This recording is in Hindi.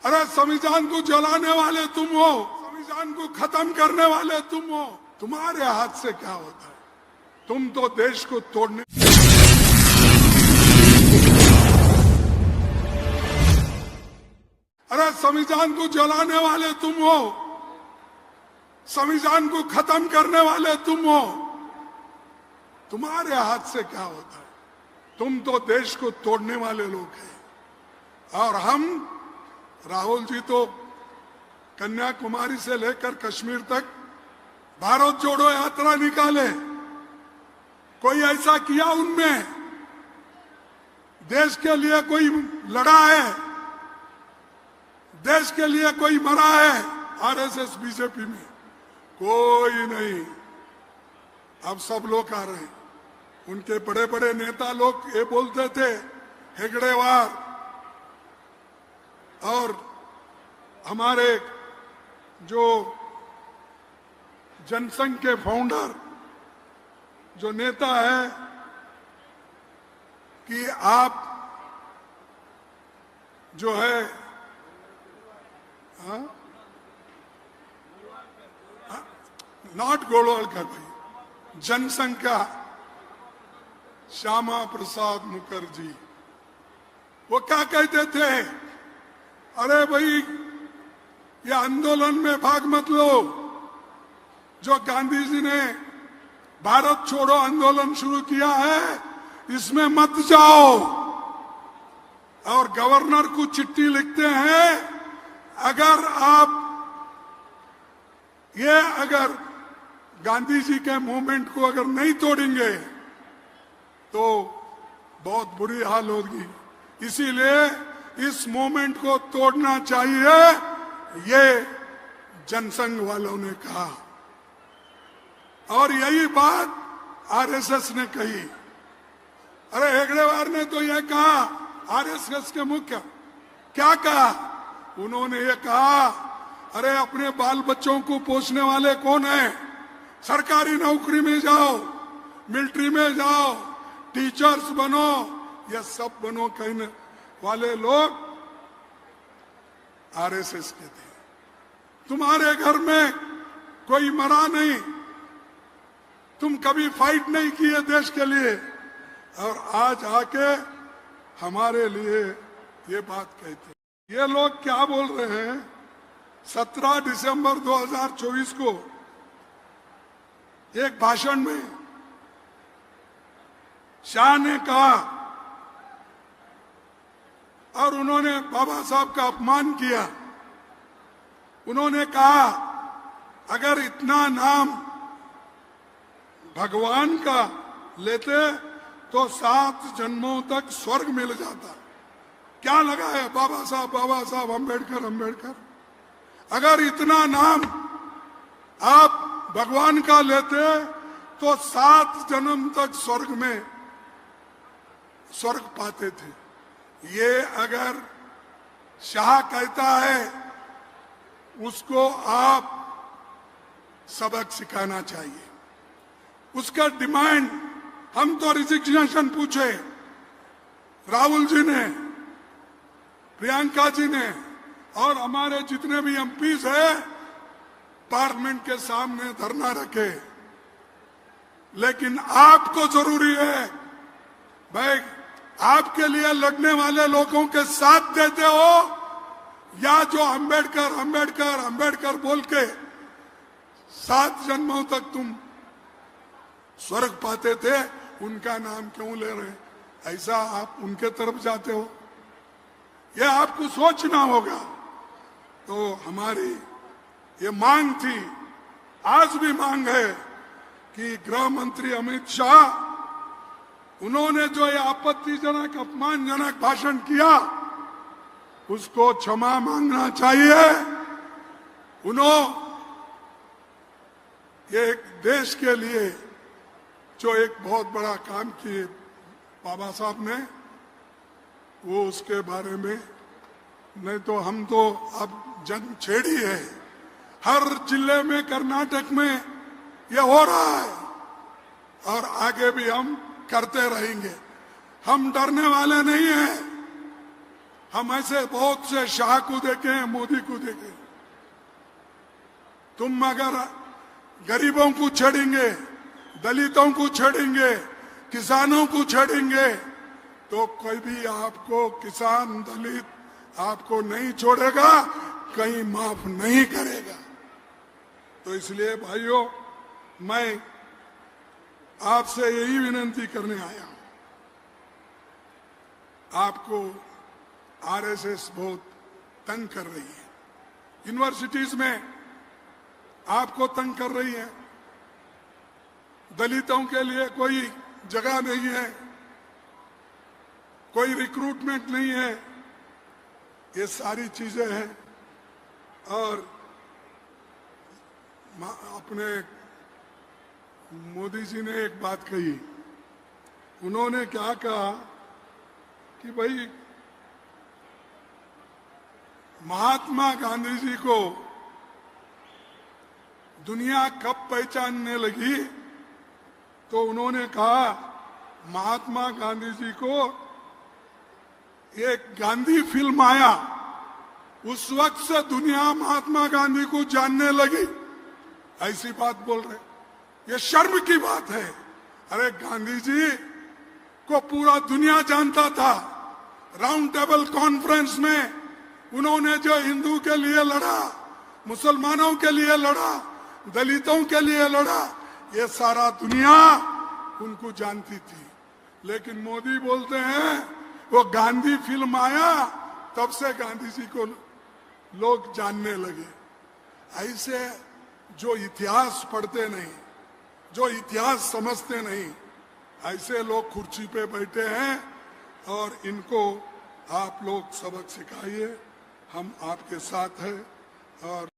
अरे संविधान को जलाने वाले तुम हो, संविधान को खत्म करने वाले तुम हो। तुम्हारे हाथ से क्या होता है? तुम तो देश को तोड़ने। अरे संविधान को जलाने वाले तुम हो, संविधान को खत्म करने वाले तुम हो। तुम्हारे हाथ से क्या होता है? तुम तो देश को तोड़ने वाले लोग हैं। और हम, राहुल जी तो कन्याकुमारी से लेकर कश्मीर तक भारत जोड़ो यात्रा निकाले। कोई ऐसा किया उनमें? देश के लिए कोई लड़ा है? देश के लिए कोई मरा है? आरएसएस बीजेपी में कोई नहीं। अब सब लोग आ रहे हैं। उनके बड़े बड़े नेता लोग ये बोलते थे हेगड़ेवार, और हमारे जो जनसंघ के फाउंडर जो नेता है कि आप जो है नॉट गोलवालकर भाई, जनसंघ का श्यामा प्रसाद मुखर्जी, वो क्या कहते थे? अरे भाई ये आंदोलन में भाग मत लो। जो गांधी जी ने भारत छोड़ो आंदोलन शुरू किया है, इसमें मत जाओ। और गवर्नर को चिट्ठी लिखते हैं, अगर गांधी जी के मूवमेंट को अगर नहीं तोड़ेंगे तो बहुत बुरी हाल होगी। इसीलिए इस मूवमेंट को तोड़ना चाहिए, ये जनसंघ वालों ने कहा। और यही बात आरएसएस ने कही। अरे हेगड़ेवार ने तो यह कहा, आरएसएस के मुख्य क्या कहा? उन्होंने ये कहा, अरे अपने बाल बच्चों को पोसने वाले कौन है? सरकारी नौकरी में जाओ, मिलिट्री में जाओ, टीचर्स बनो, ये सब बनो कहने वाले लोग आरएसएस के थे। तुम्हारे घर में कोई मरा नहीं, तुम कभी फाइट नहीं किए देश के लिए, और आज आके हमारे लिए ये बात कहते। ये लोग क्या बोल रहे हैं? 17 दिसंबर 2024 को एक भाषण में शाह ने कहा, और उन्होंने बाबा साहब का अपमान किया। उन्होंने कहा अगर इतना नाम भगवान का लेते तो 7 जन्मों तक स्वर्ग मिल जाता। क्या लगा है बाबा साहब अंबेडकर? अगर इतना नाम आप भगवान का लेते तो 7 जन्म तक स्वर्ग पाते थे। ये अगर शाह कहता है, उसको आप सबक सिखाना चाहिए। उसका डिमांड, हम तो रिजिग्नेशन पूछे, राहुल जी ने, प्रियंका जी ने, और हमारे जितने भी एमपीज हैं पार्लियामेंट के सामने धरना रखे। लेकिन आपको जरूरी है भाई, आपके लिए लड़ने वाले लोगों के साथ देते हो, या जो अंबेडकर बोल के 7 जन्मों तक तुम स्वर्ग पाते थे, उनका नाम क्यों ले रहे? ऐसा आप उनके तरफ जाते हो, यह आपको सोचना होगा। तो हमारी ये मांग थी, आज भी मांग है कि गृह मंत्री अमित शाह, उन्होंने जो ये आपत्तिजनक अपमानजनक भाषण किया, उसको क्षमा मांगना चाहिए। ये देश के लिए जो एक बहुत बड़ा काम किए बाबा साहब ने, वो उसके बारे में नहीं तो हम तो अब जंग छेड़ी है। हर जिले में, कर्नाटक में ये हो रहा है, और आगे भी हम करते रहेंगे। हम डरने वाले नहीं हैं। हम ऐसे बहुत से शाह को देखे हैं, मोदी को देखे। तुम अगर गरीबों को छेड़ेंगे, दलितों को छेड़ेंगे, किसानों को छेड़ेंगे, तो कोई भी आपको किसान दलित आपको नहीं छोड़ेगा, कहीं माफ नहीं करेगा। तो इसलिए भाइयों, मैं आपसे यही विनती करने आया हूं। आपको आरएसएस बहुत तंग कर रही है, यूनिवर्सिटीज में आपको तंग कर रही है, दलितों के लिए कोई जगह नहीं है, कोई रिक्रूटमेंट नहीं है, ये सारी चीजें हैं। और अपने मोदी जी ने एक बात कही, उन्होंने क्या कहा कि भाई महात्मा गांधी जी को दुनिया कब पहचानने लगी, तो उन्होंने कहा महात्मा गांधी जी को एक गांधी फिल्म आया, उस वक्त से दुनिया महात्मा गांधी को जानने लगी। ऐसी बात बोल रहे, ये शर्म की बात है। अरे गांधी जी को पूरा दुनिया जानता था। राउंड टेबल कॉन्फ्रेंस में उन्होंने जो हिंदू के लिए लड़ा, मुसलमानों के लिए लड़ा, दलितों के लिए लड़ा, ये सारा दुनिया उनको जानती थी। लेकिन मोदी बोलते हैं वो गांधी फिल्म आया तब से गांधी जी को लोग जानने लगे। ऐसे जो इतिहास पढ़ते नहीं, जो इतिहास समझते नहीं, ऐसे लोग कुर्सी पे बैठे हैं और इनको आप लोग सबक सिखाइए। हम आपके साथ हैं। और